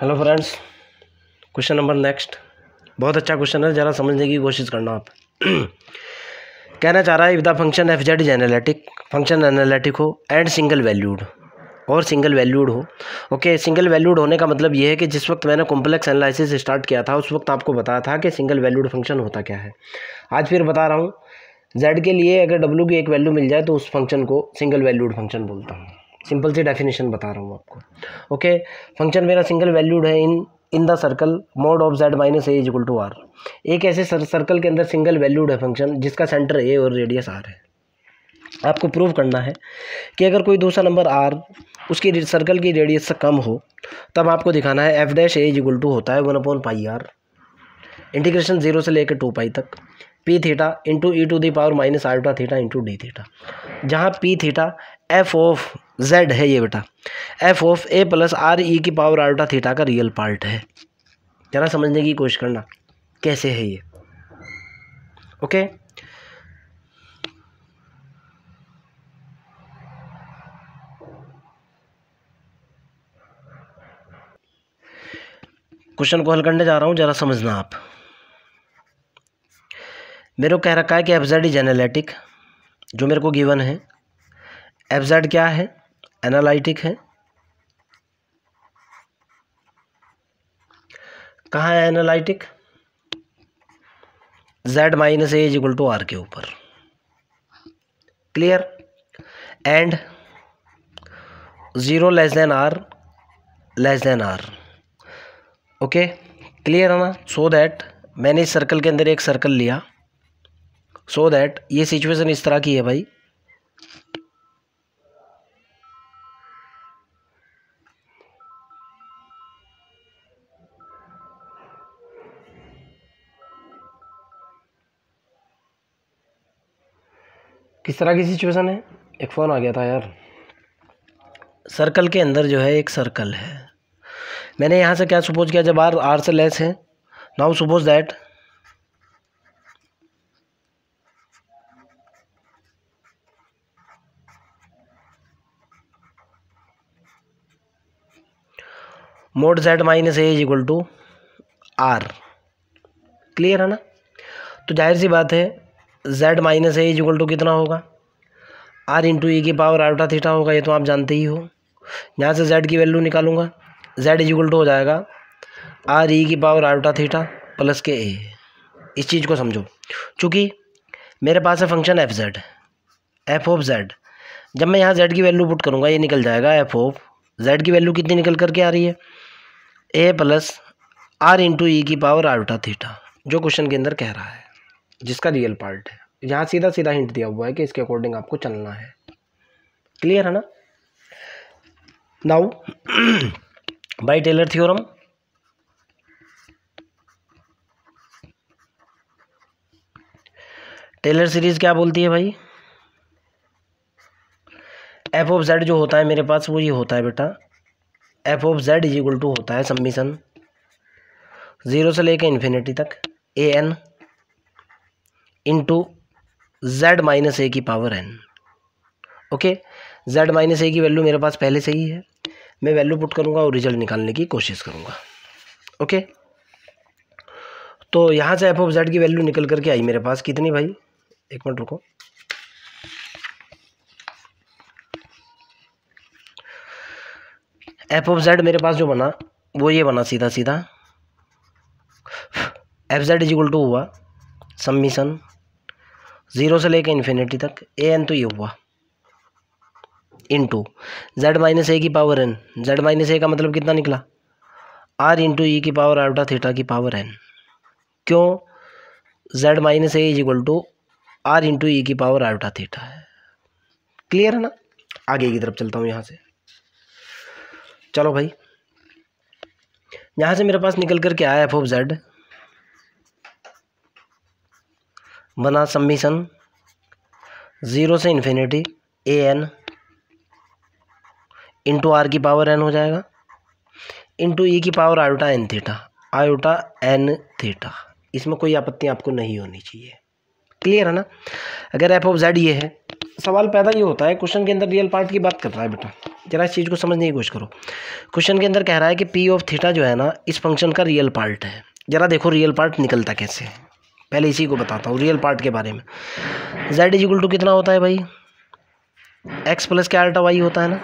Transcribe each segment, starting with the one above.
Hello friends, question number next. बहुत अच्छा question है, ज़रा समझने की कोशिश करना आप। कहना चाह रहा है if the function F Z is analytic, function analytic हो एंड सिंगल वैल्यूड और सिंगल वैल्यूड हो। ओके, सिंगल वैल्यूड होने का मतलब ये है कि जिस वक्त मैंने कॉम्प्लेक्स एनालिसिस स्टार्ट किया था उस वक्त आपको बताया था कि सिंगल वैल्यूड फंक्शन होता क्या है। आज फिर बता रहा हूँ, जेड के लिए अगर डब्ल्यू की एक वैल्यू मिल जाए तो उस फंक्शन को सिंगल वैल्यूड फंक्शन बोलता हूँ। सिंपल सी डेफिनेशन बता रहा हूँ आपको। ओके, फंक्शन मेरा सिंगल वैल्यूड है in the circle mod of Z minus A is equal to R. एक ऐसे सर्कल के अंदर सिंगल वैल्यूड है फंक्शन जिसका सेंटर ए और रेडियस आर है। आपको प्रूव करना है कि अगर कोई दूसरा नंबर आर उसकी सर्कल की रेडियस से कम हो तब आपको दिखाना है F dash A is equal to होता है 1/πr इंटीग्रेशन 0 से लेकर 2 पाई तक P theta into E to the power minus iota theta into D theta, जहाँ P theta F of Z है, ये बेटा F of A plus R E की पावर आयोटा थीटा का रियल पार्ट है। जरा समझने की कोशिश करना कैसे है ये। ओके, क्वेश्चन को हल करने जा रहा हूँ, जरा समझना आप। मेरे को कह रखा है कि एफ जेड इज एनालिटिक, जो मेरे को गिवन है। एफ जेड क्या है? एनालिटिक है। कहाँ है analytic? Z minus A is equal to R के ऊपर। Clear? And 0 less than R less than R. Okay, clear है ना? सो दैट मैंने इस सर्कल के अंदर एक सर्कल लिया, सो दैट ये सिचुएशन इस तरह की है भाई। किस तरह की सिचुएशन है? एक फ़ोन आ गया था यार। सर्कल के अंदर जो है एक सर्कल है, मैंने यहाँ से क्या सपोज किया, जब आर से लेस है, now suppose that mod Z minus A is equal to R. Clear है ना? तो जाहिर सी बात है Z minus A is equal to कितना होगा? आर इंटू ई की पावर आयोटा थीटा होगा, ये तो आप जानते ही हो। यहाँ से जेड की वैल्यू निकालूंगा, जेड इज इक्वल टू हो जाएगा आर ई की पावर आयोटा थीटा प्लस के ए। इस चीज़ को समझो, चूँकि मेरे पास है function F Z, F of Z. जब मैं यहाँ जेड की वैल्यू पुट करूँगा ये निकल जाएगा एफ ऑफ जेड की वैल्यू कितनी निकल करके आ रही है? ए प्लस आर इंटू ई की पावर आयोटा थीटा, जो क्वेश्चन के अंदर कह रहा है, जिसका रियल पार्ट है। यहाँ सीधा सीधा हिंट दिया हुआ है कि इसके अकॉर्डिंग आपको चलना है। क्लियर है ना? Now by Taylor theorem, Taylor series क्या बोलती है भाई? एफ ऑफ जेड जो होता है मेरे पास वो ये होता है बेटा, F of Z is equal to होता है समीशन 0 से लेकर इन्फिनिटी तक A N into Z minus A की power N. Okay, Z minus A की वैल्यू मेरे पास पहले से ही है, मैं वैल्यू पुट करूँगा और रिजल्ट निकालने की कोशिश करूँगा। ओके, तो यहाँ से एफ ऑफ जेड की वैल्यू निकल करके आई मेरे पास कितनी भाई? एक मिनट रुको, एफ ऑफ जेड मेरे पास जो बना वो ये बना सीधा सीधा, F Z is equal to हुआ समीशन 0 से लेकर इन्फिनिटी तक ए एन, तो ये हुआ इंटू जेड माइनस ए की power N. Z minus A का मतलब कितना निकला? आर इंटू ई की पावर आयोटा थीटा की पावर एन। क्यों? Z minus A is equal to R into E की पावर आयोटा थीटा है। क्लियर है ना? आगे की तरफ चलता हूँ यहाँ से। चलो भाई, यहाँ से मेरे पास निकल करके आया एफ ऑफ जेड बना समीशन 0 से infinity A N into R की पावर एन हो जाएगा इंटू ई की power iota N theta, iota N theta. इसमें कोई आपत्ति आपको नहीं होनी चाहिए। क्लियर है ना? अगर एफ ऑफ जेड ये है, सवाल पैदा ये होता है, क्वेश्चन के अंदर रियल पार्ट की बात कर रहा है बेटा, जरा इस चीज़ को समझने की कोशिश करो। क्वेश्चन के अंदर कह रहा है कि पी ऑफ थीटा जो है ना इस फंक्शन का रियल पार्ट है। जरा देखो रियल पार्ट निकलता कैसे है, पहले इसी को बताता हूँ रियल पार्ट के बारे में। z इज इक्वल टू कितना होता है भाई, x प्लस क्या अल्टा y होता है ना।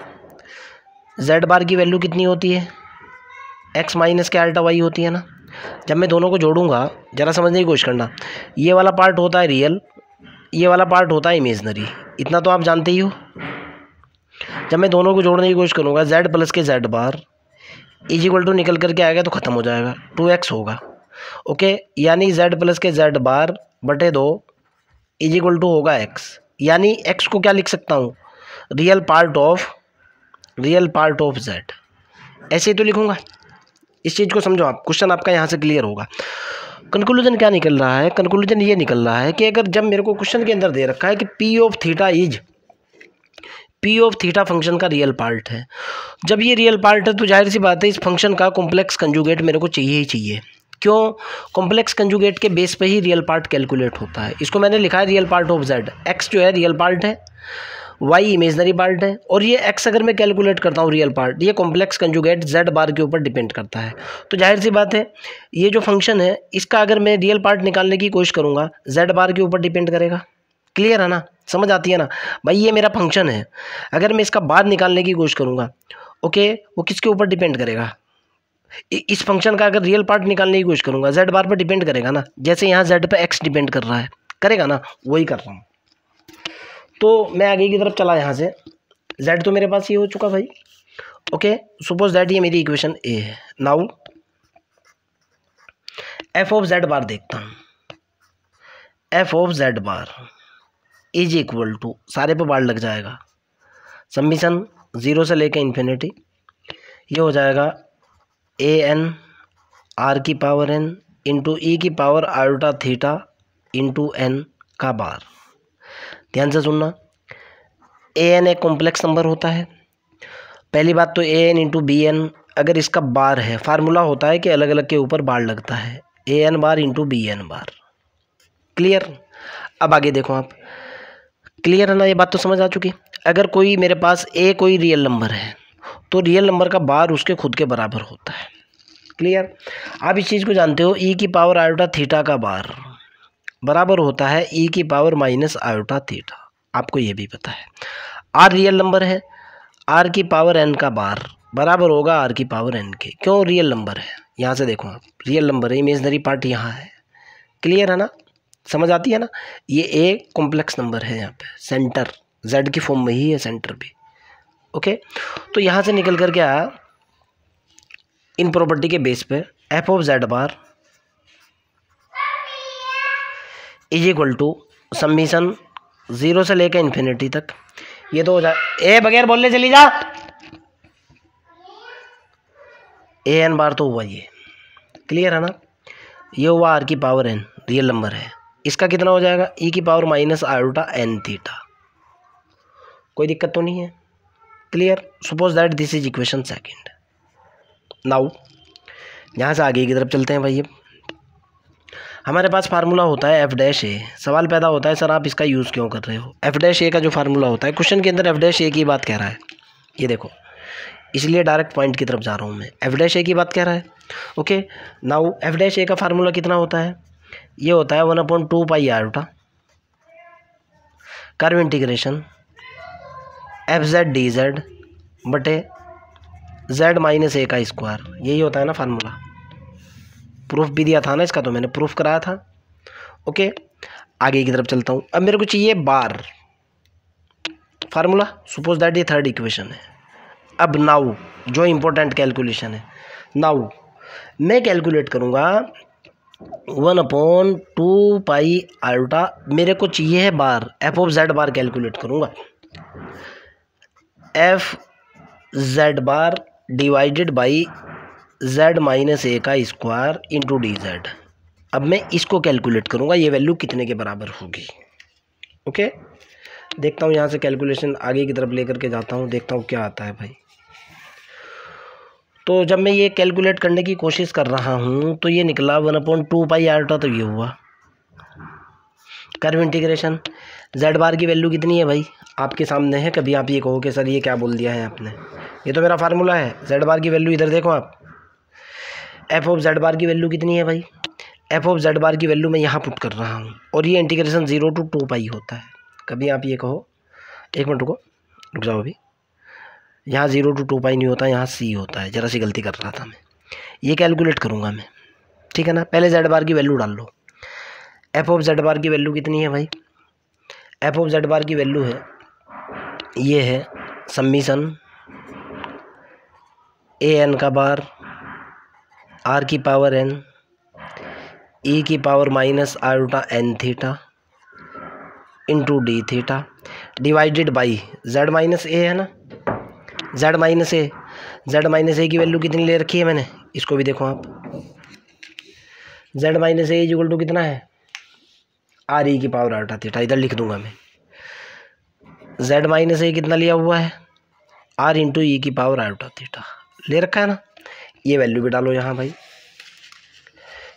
z बार की वैल्यू कितनी होती है, x माइनस क्या अल्टा y होती है ना। जब मैं दोनों को जोड़ूंगा जरा समझने की कोशिश करना, ये वाला पार्ट होता है रियल, ये वाला पार्ट होता है इमेजनरी, इतना तो आप जानते ही हो। जब मैं दोनों को जोड़ने की कोशिश करूँगा z प्लस के z bar is equal to निकल करके आएगा तो ख़त्म हो जाएगा, 2x होगा। ओके, यानी z प्लस के z बार बटे 2 इज इक्वल टू होगा x, यानी x को क्या लिख सकता हूँ, रियल पार्ट ऑफ z, ऐसे ही तो लिखूँगा। इस चीज़ को समझो आप, क्वेश्चन आपका यहाँ से क्लियर होगा। कंक्लूजन क्या निकल रहा है, कंक्लूजन ये निकल रहा है कि अगर जब मेरे को क्वेश्चन के अंदर दे रखा है कि पी ऑफ थीटा फंक्शन का रियल पार्ट है, जब ये रियल पार्ट है तो जाहिर सी बात है इस फंक्शन का कॉम्प्लेक्स कंजुगेट मेरे को चाहिए ही चाहिए। क्यों, कॉम्प्लेक्स कंजुगेट के बेस पे ही रियल पार्ट कैलकुलेट होता है। इसको मैंने लिखा है real part of z, x जो है रियल पार्ट है, y इमेजनरी पार्ट है, और ये x अगर मैं कैलकुलेट करता हूँ रियल पार्ट, ये कॉम्प्लेक्स कंजुगेट z बार के ऊपर डिपेंड करता है। तो जाहिर सी बात है ये जो फंक्शन है इसका अगर मैं रियल पार्ट निकालने की कोशिश करूँगा z बार के ऊपर डिपेंड करेगा। क्लियर है ना, समझ आती है ना भाई। ये मेरा फंक्शन है, अगर मैं इसका बार निकालने की कोशिश करूँगा ओके, वो किसके ऊपर डिपेंड करेगा, इस फंक्शन का अगर रियल पार्ट निकालने की कोशिश करूँगा z बार पर डिपेंड करेगा ना। जैसे यहाँ z पे x डिपेंड कर रहा है, करेगा ना, वही कर रहा हूँ। तो मैं आगे की तरफ चला, यहाँ से z तो मेरे पास ये हो चुका भाई। ओके, सपोज दैट ये मेरी इक्वेशन a है। Now f of z bar देखता हूँ, f of z bar is equal to, सारे पे बार लग जाएगा, समीशन 0 से लेकर इन्फिनिटी, ये हो जाएगा an r की पावर n इंटू ई की power iota theta into n का बार। ध्यान से सुनना, an एक कॉम्प्लेक्स नंबर होता है। पहली बात तो an इंटू बी एन अगर इसका बार है, फार्मूला होता है कि अलग अलग के ऊपर बार लगता है, an bar into B N bar. Clear, अब आगे देखो आप, क्लियर है ना, ये बात तो समझ आ चुकी। अगर कोई मेरे पास a कोई रियल नंबर है तो रियल नंबर का बार उसके खुद के बराबर होता है। क्लियर, आप इस चीज़ को जानते हो, ई की पावर आयोटा थीटा का बार बराबर होता है ई की पावर माइनस आयोटा थीटा, आपको ये भी पता है। आर रियल नंबर है, आर की पावर एन का बार बराबर होगा आर की पावर एन के। क्यों, रियल नंबर है, यहाँ से देखो आप, रियल नंबर है, इमेजनरी पार्ट यहाँ है। क्लियर है ना, समझ आती है ना। ये ए कॉम्प्लेक्स नंबर है, यहाँ पे सेंटर z की फॉर्म में ही है सेंटर भी। ओके, तो यहाँ से निकल कर के आया इन प्रॉपर्टी के बेस पे f of z bar is equal to summation 0 से लेकर इन्फिनिटी तक, ये तो हो जाए ए बगैर बोलने चली जा, ए एन बार तो हुआ ये। क्लियर है ना, ये हुआ आर की पावर एन, रियल नंबर है, इसका कितना हो जाएगा ई की power minus iota N theta. कोई दिक्कत तो नहीं है। Clear, suppose that this is equation second. Now यहाँ से आगे की तरफ चलते हैं भाई। अब हमारे पास फार्मूला होता है एफ डैश ए। सवाल पैदा होता है सर आप इसका यूज़ क्यों कर रहे हो। एफ डैश ए का जो फार्मूला होता है, क्वेश्चन के अंदर एफ डैश ए की बात कह रहा है, ये देखो, इसलिए डायरेक्ट पॉइंट की तरफ जा रहा हूँ मैं। एफ डैश ए की बात कह रहा है। ओके, नाउ एफ डैश ए का फार्मूला कितना होता है, ये होता है 1/2 pi iota curve integration F Z D Z बटे जेड माइनस ए का स्क्वायर। यही होता है ना फार्मूला, प्रूफ भी दिया था ना इसका, तो मैंने प्रूफ कराया था। ओके, आगे की तरफ चलता हूँ। अब मेरे को चाहिए बार फार्मूला, सपोज दैट ये थर्ड इक्वेशन है। अब नाउ जो इम्पोर्टेंट कैलकुलेशन है, नाउ मैं कैलकुलेट करूँगा 1/2 पाई आयोटा, मेरे को चाहिए है bar, F of Z bar calculate करूँगा, F Z bar divided by Z minus A का स्क्वायर इंटू डी जेड। अब मैं इसको कैलकुलेट करूँगा, ये वैल्यू कितने के बराबर होगी। ओके, देखता हूँ यहाँ से कैलकुलेशन आगे की तरफ लेकर के जाता हूँ, देखता हूँ क्या आता है भाई। तो जब मैं ये कैलकुलेट करने की कोशिश कर रहा हूँ तो ये निकला 1/2 पाई आयोटा, तो ये हुआ कर्व इंटीग्रेशन, जेड बार की वैल्यू कितनी है भाई, आपके सामने है। कभी आप ये कहो कि सर ये क्या बोल दिया है आपने, ये तो मेरा फार्मूला है। जेड बार की वैल्यू इधर देखो आप, एफ ऑफ जेड बार की वैल्यू कितनी है भाई, एफ ऑफ जेड बार की वैल्यू मैं यहाँ पुट कर रहा हूँ, और ये इंटीग्रेशन 0 to 2 होता है। कभी आप ये कहो, एक मिनट रुक जाओ अभी, यहाँ 0 to 2 नहीं होता, यहाँ सी होता है, ज़रा सी गलती कर रहा था मैं। ये कैलकुलेट करूँगा मैं, ठीक है ना। पहले जेड बार की वैल्यू डाल लो। एफ ऑफ जेड बार की वैल्यू कितनी है भाई, एफ ऑफ जेड बार की वैल्यू है, ये है सम्मिशन ए एन का बार आर की पावर एन ई की power minus iota N theta into D theta divided by Z minus A है ना, जेड माइनस ए की वैल्यू कितनी ले रखी है मैंने, इसको भी देखो आप। Z minus A equal to कितना है, आर ई की पावर आयोटा थीटा, इधर लिख दूंगा मैं। जेड माइनस ए कितना लिया हुआ है, आर इंटू ई की पावर आयोटा थीटा ले रखा है ना। ये वैल्यू भी डालो यहाँ भाई,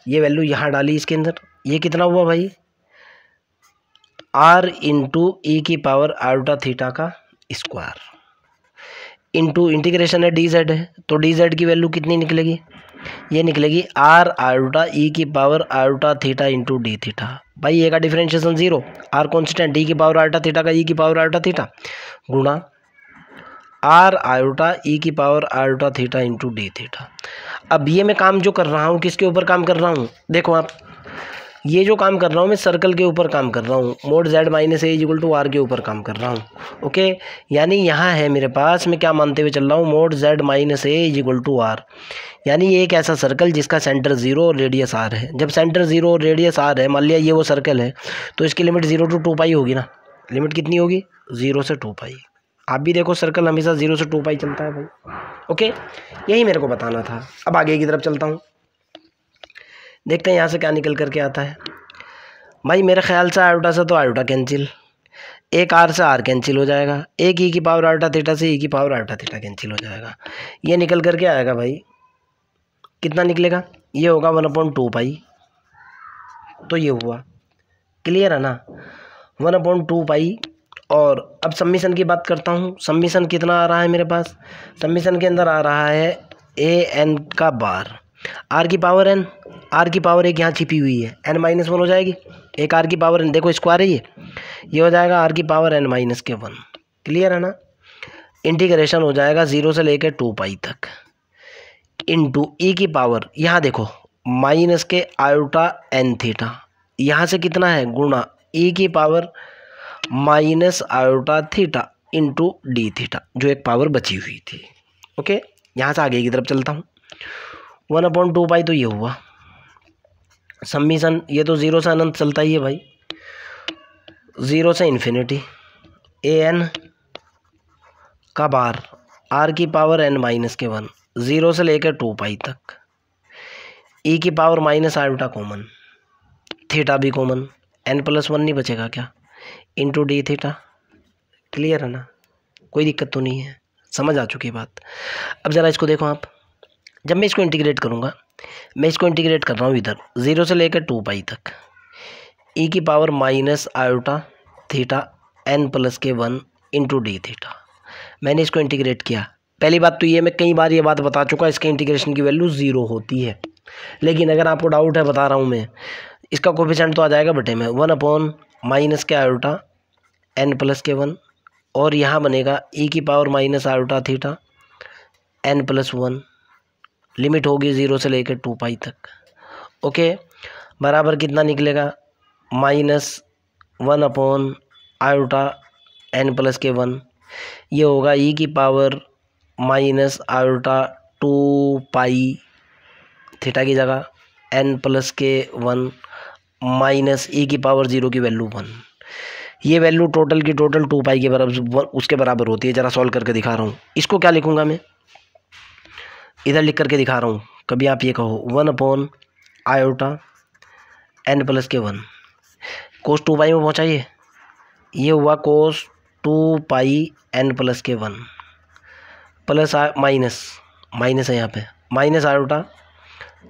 ये वैल्यू यहाँ डाली इसके अंदर, ये कितना हुआ भाई, आर इंटू ई की पावर आयोटा थीटा का स्क्वायर इंटू इंटीग्रेशन है डी जेड है, तो डी जेड की वैल्यू कितनी निकलेगी, ये निकलेगी आर आयोटा ई की power iota theta into D theta. भाई ए का डिफरेंशिएशन 0, आर कॉन्स्टेंट, डी की पावर आयोटा थीटा का ई की पावर आयोटा थीटा गुणा आर आयोटा ई की power iota theta into D theta. अब ये मैं काम जो कर रहा हूँ किसके ऊपर काम कर रहा हूँ, देखो आप, ये जो काम कर रहा हूँ मैं सर्कल के ऊपर काम कर रहा हूँ, mod Z minus A equal to R के ऊपर काम कर रहा हूँ। ओके, यानी यहाँ है मेरे पास, मैं क्या मानते हुए चल रहा हूँ, mod Z minus A equal to R, यानी ये एक ऐसा सर्कल जिसका सेंटर 0 और रेडियस आर है। जब सेंटर 0 और रेडियस आर है, मान लिया ये वो सर्कल है, तो इसकी लिमिट 0 to 2 होगी ना। लिमिट कितनी होगी, 0 से 2 आप भी देखो सर्कल हमेशा 0 से 2 चलता है भाई। ओके, यही मेरे को बताना था। अब आगे की तरफ चलता हूँ, देखते हैं यहाँ से क्या निकल करके आता है। भाई मेरे ख्याल से आयोटा से तो आयोटा कैंसिल, एक आर से आर कैंसिल हो जाएगा, एक ई की पावर आयोटा थीटा से ई की पावर आयोटा थीटा कैंसिल हो जाएगा। ये निकल करके आएगा भाई, कितना निकलेगा, ये होगा 1/2 तो ये हुआ, क्लियर है ना, 1/2। और अब सम्मिशन की बात करता हूँ। सम्मिशन कितना आ रहा है मेरे पास, सम्मिशन के अंदर आ रहा है ए एन का बार, आर की पावर एन, आर की पावर एक यहाँ छिपी हुई है, n-1 हो जाएगी, एक आर की पावर एन, देखो स्क्वायर है ये हो जाएगा आर की पावर n-1। क्लियर है ना। इंटीग्रेशन हो जाएगा 0 से लेकर 2 तक इंटू ई की पावर, यहाँ देखो माइनस के आयोटा एन थीटा, यहाँ से कितना है गुणा ई की power minus iota theta into D theta, जो एक पावर बची हुई थी। ओके, यहाँ से आगे की तरफ चलता हूँ। 1/2 तो ये हुआ सम्मिशन, ये तो 0 से अनंत चलता ही है भाई, 0 से इन्फिनिटी ए एन का बार आर की पावर n-1, 0 से लेकर 2 तक, ई की power minus iota common, theta भी कॉमन, n+1 नहीं बचेगा क्या, इंटू डी थीटा। क्लियर है ना, कोई दिक्कत तो नहीं है, समझ आ चुकी बात। अब ज़रा इसको देखो आप, जब मैं इसको इंटीग्रेट करूँगा, मैं इसको इंटीग्रेट कर रहा हूँ इधर 0 से लेकर 2 तक, ई की power minus iota theta n+1 into D theta. मैंने इसको इंटीग्रेट किया। पहली बात तो ये, मैं कई बार ये बात बता चुका, इसके इंटीग्रेशन की वैल्यू 0 होती है, लेकिन अगर आपको डाउट है बता रहा हूँ मैं, इसका कोफिशिएंट तो आ जाएगा बटे में 1 माइनस के आयोटा n+1, और यहाँ बनेगा ई की power minus iota theta n+1, limit होगी 0 से लेकर 2 तक। ओके, बराबर कितना निकलेगा, -1 आयोटा n+1, ये होगा ई की पावर माइनस आयोटा 2 थीटा की जगह n+1 माइनस ई की पावर 0 की वैल्यू 1। ये वैल्यू टोटल की टोटल 2 के बराबर, उसके बराबर होती है। ज़रा सॉल्व करके दिखा रहा हूँ। इसको क्या लिखूँगा मैं, इधर लिख करके दिखा रहा हूँ। कभी आप ये कहो 1 आयोटा n+1 कोस 2 में पहुँचाइए, ये हुआ कोस 2 n+1 प्लस माइनस है यहाँ पे, माइनस आयोटा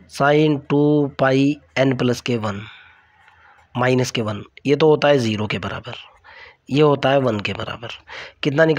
साइन 2 n+1 -1, ये तो होता है 0 के बराबर। ये होता है 1 के बराबर। कितना निकला?